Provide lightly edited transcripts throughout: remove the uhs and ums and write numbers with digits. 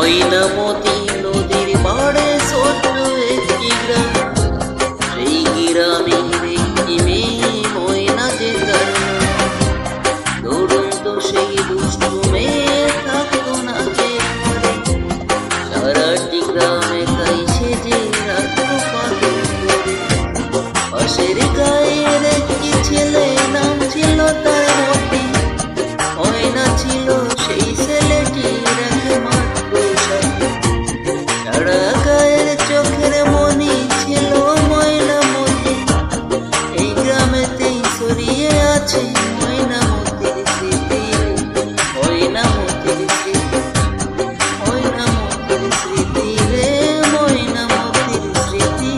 ময়নামতি নদীর পাড়ে ছোট্ট একটি গ্রাম, সেই গ্রামের একটি মেয়ে ময়না যে তার নাম। দুরন্ত সেই দুষ্টু মেয়ে থাকতো না যে ঘরে, সারাটি গ্রামে তাই সেজে রাখতো পাখি করে। পাশের গায়ের একটি ছেলে, নাম ছিল তার মতি। ময়না ছিল সেই ছেলেটির একমাত্র সাথী। সারা গায়ের চোখের মনি ছিল ময়নামতি। এই গ্রামেতেই ছড়িয়ে আছে ময়নামতির স্মৃতি, ময়নামতির স্মৃতি, ময়নামতির স্মৃতি রে, ময়নামতির স্মৃতি।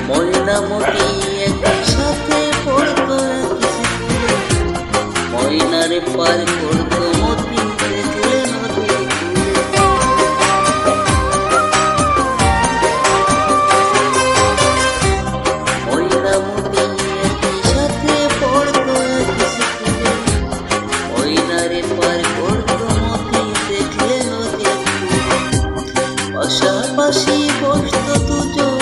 ময়নামতি একই সাথে পড়তো একই স্কুলে, ময়নারে পার করতো মতি দেখলে নদীর কূলে। ময়নামতি একই সাথে পড়তো একই স্কুলে, ময়নারে পার করতো মতি দেখলে নদীর কূলে। পাশাপাশি বসতো দুজন